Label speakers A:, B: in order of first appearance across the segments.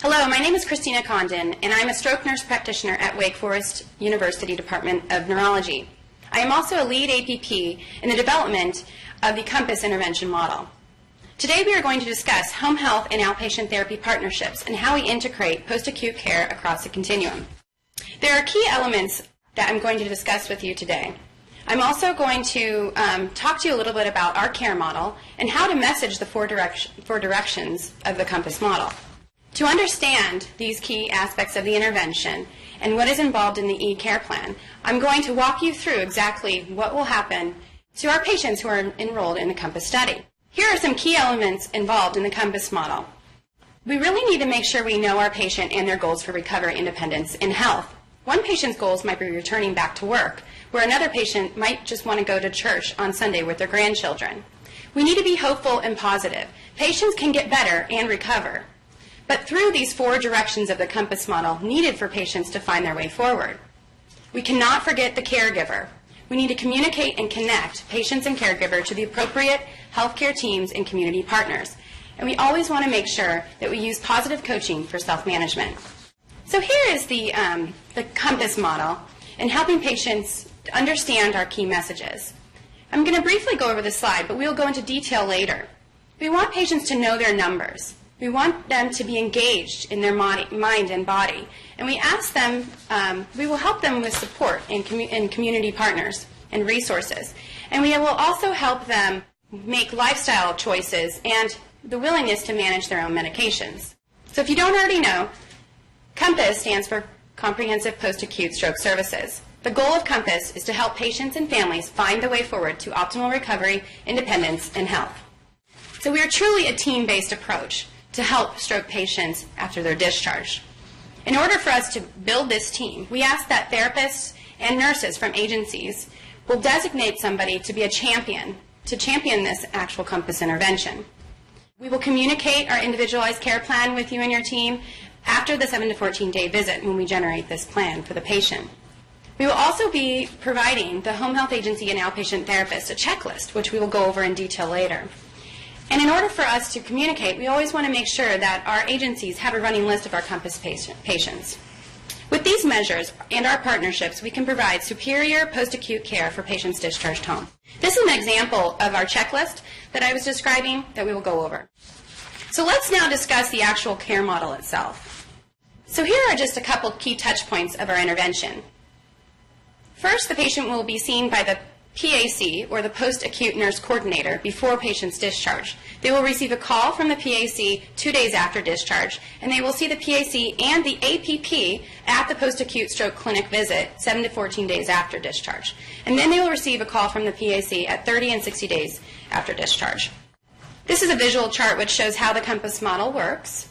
A: Hello, my name is Christina Condon, and I'm a stroke nurse practitioner at Wake Forest University Department of Neurology. I am also a lead APP in the development of the COMPASS intervention model. Today we are going to discuss home health and outpatient therapy partnerships and how we integrate post-acute care across the continuum. There are key elements that I'm going to discuss with you today. I'm also going to talk to you a little bit about our care model and how to message the four directions of the COMPASS model. To understand these key aspects of the intervention and what is involved in the e-care plan, I'm going to walk you through exactly what will happen to our patients who are enrolled in the COMPASS study. Here are some key elements involved in the COMPASS model. We really need to make sure we know our patient and their goals for recovery, independence, and health. One patient's goals might be returning back to work, where another patient might just want to go to church on Sunday with their grandchildren. We need to be hopeful and positive. Patients can get better and recover, but through these four directions of the COMPASS model needed for patients to find their way forward. We cannot forget the caregiver. We need to communicate and connect patients and caregiver to the appropriate healthcare teams and community partners. And we always want to make sure that we use positive coaching for self-management. So here is the COMPASS model in helping patients understand our key messages. I'm going to briefly go over this slide, but we'll go into detail later. We want patients to know their numbers. We want them to be engaged in their mind and body. And we ask them, we will help them with support and community partners and resources. And we will also help them make lifestyle choices and the willingness to manage their own medications. So if you don't already know, COMPASS stands for Comprehensive Post-Acute Stroke Services. The goal of COMPASS is to help patients and families find the way forward to optimal recovery, independence, and health. So we are truly a team-based approach to help stroke patients after their discharge. In order for us to build this team, we ask that therapists and nurses from agencies will designate somebody to be a champion, to champion this actual COMPASS intervention. We will communicate our individualized care plan with you and your team after the 7 to 14-day visit when we generate this plan for the patient. We will also be providing the home health agency and outpatient therapist a checklist, which we will go over in detail later. And in order for us to communicate, we always want to make sure that our agencies have a running list of our COMPASS patients. With these measures and our partnerships, we can provide superior post-acute care for patients discharged home. This is an example of our checklist that I was describing that we will go over. So let's now discuss the actual care model itself. So here are just a couple key touch points of our intervention. First, the patient will be seen by the PAC, or the Post-Acute Nurse Coordinator, before patient's discharge. They will receive a call from the PAC 2 days after discharge, and they will see the PAC and the APP at the post-acute stroke clinic visit 7 to 14 days after discharge. And then they will receive a call from the PAC at 30 and 60 days after discharge. This is a visual chart which shows how the COMPASS model works.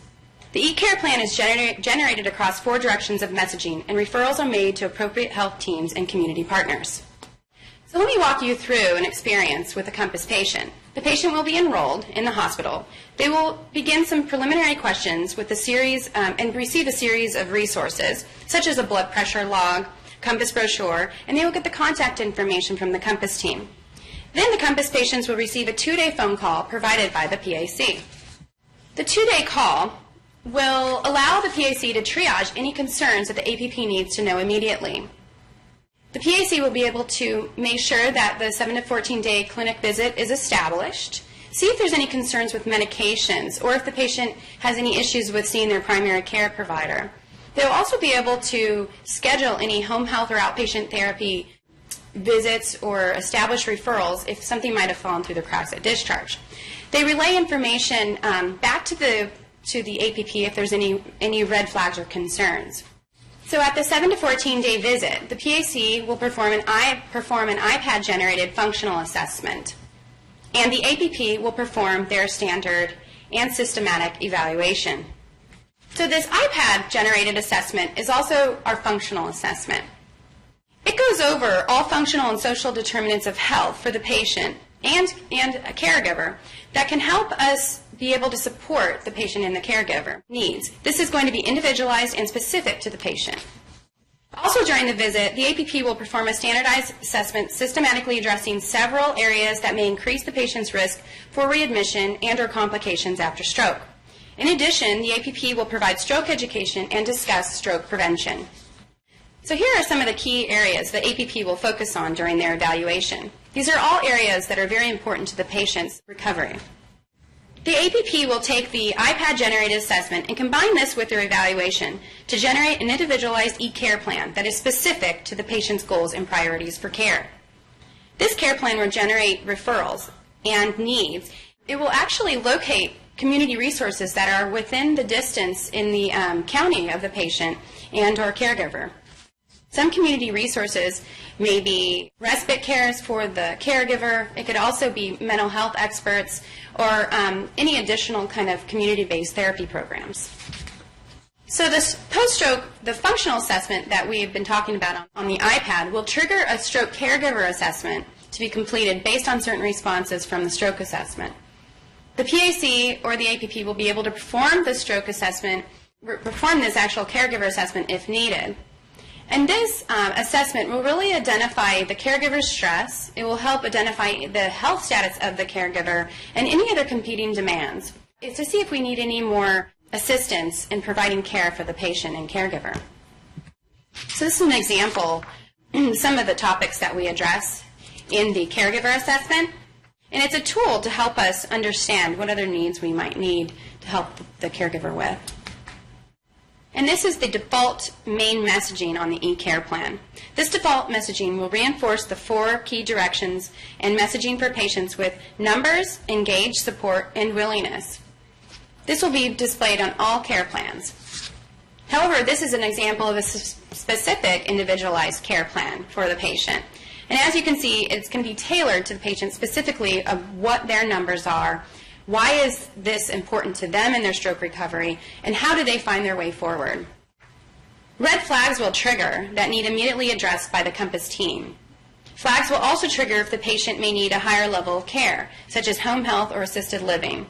A: The e-care plan is generated across 4 directions of messaging, and referrals are made to appropriate health teams and community partners. So let me walk you through an experience with a COMPASS patient. The patient will be enrolled in the hospital. They will begin some preliminary questions with a series and receive a series of resources, such as a blood pressure log, COMPASS brochure, and they will get the contact information from the COMPASS team. Then the COMPASS patients will receive a 2-day phone call provided by the PAC. The 2-day call will allow the PAC to triage any concerns that the APP needs to know immediately. The PAC will be able to make sure that the 7 to 14-day clinic visit is established, see if there's any concerns with medications, or if the patient has any issues with seeing their primary care provider. They'll also be able to schedule any home health or outpatient therapy visits or establish referrals if something might have fallen through the cracks at discharge. They relay information back to the APP if there's any red flags or concerns. So at the 7 to 14-day visit, the PAC will perform an iPad-generated functional assessment, and the APP will perform their standard and systematic evaluation. So this iPad-generated assessment is also our functional assessment. It goes over all functional and social determinants of health for the patient and a caregiver that can help us be able to support the patient and the caregiver needs. This is going to be individualized and specific to the patient. Also during the visit, the APP will perform a standardized assessment systematically addressing several areas that may increase the patient's risk for readmission and or complications after stroke. In addition, the APP will provide stroke education and discuss stroke prevention. So here are some of the key areas that APP will focus on during their evaluation. These are all areas that are very important to the patient's recovery. The APP will take the iPad-generated assessment and combine this with their evaluation to generate an individualized e-care plan that is specific to the patient's goals and priorities for care. This care plan will generate referrals and needs. It will actually locate community resources that are within the distance in the county of the patient and or caregiver. Some community resources may be respite cares for the caregiver. It could also be mental health experts or any additional kind of community-based therapy programs. So this post-stroke, the functional assessment that we've been talking about on the iPad will trigger a stroke caregiver assessment to be completed based on certain responses from the stroke assessment. The PAC or the APP will be able to perform the stroke assessment, perform this actual caregiver assessment if needed. And this assessment will really identify the caregiver's stress. It will help identify the health status of the caregiver and any other competing demands. It's to see if we need any more assistance in providing care for the patient and caregiver. So this is an example, some of the topics that we address in the caregiver assessment. And it's a tool to help us understand what other needs we might need to help the caregiver with. And this is the default main messaging on the e-care plan. This default messaging will reinforce the 4 key directions and messaging for patients with numbers, engage, support, and willingness. This will be displayed on all care plans. However, this is an example of a specific individualized care plan for the patient. And as you can see, it's going to be tailored to the patient specifically of what their numbers are, why is this important to them in their stroke recovery, and how do they find their way forward. Red flags will trigger that need immediately addressed by the COMPASS team. Flags will also trigger if the patient may need a higher level of care, such as home health or assisted living.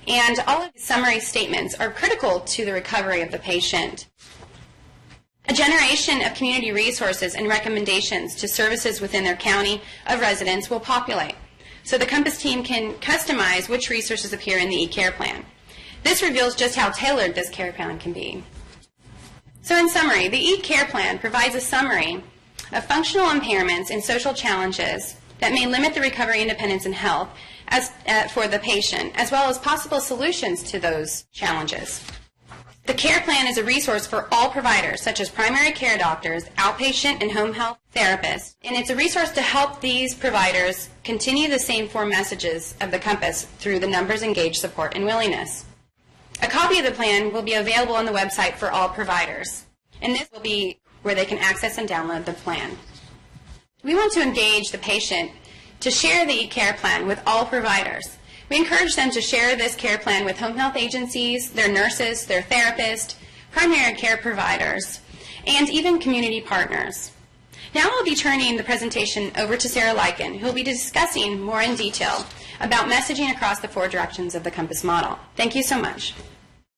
A: And all of the summary statements are critical to the recovery of the patient. A generation of community resources and recommendations to services within their county of residence will populate, so the COMPASS team can customize which resources appear in the e-care plan. This reveals just how tailored this care plan can be. So in summary, the e-care plan provides a summary of functional impairments and social challenges that may limit the recovery, independence, and health for the patient, as well as possible solutions to those challenges. The care plan is a resource for all providers, such as primary care doctors, outpatient and home health therapists, and it's a resource to help these providers continue the same 4 messages of the COMPASS through the numbers, engage, support, and willingness. A copy of the plan will be available on the website for all providers, and this will be where they can access and download the plan. We want to engage the patient to share the e-care plan with all providers. We encourage them to share this care plan with home health agencies, their nurses, their therapists, primary care providers, and even community partners. Now I'll be turning the presentation over to Sarah Lykin, who will be discussing more in detail about messaging across the 4 directions of the COMPASS model. Thank you so much.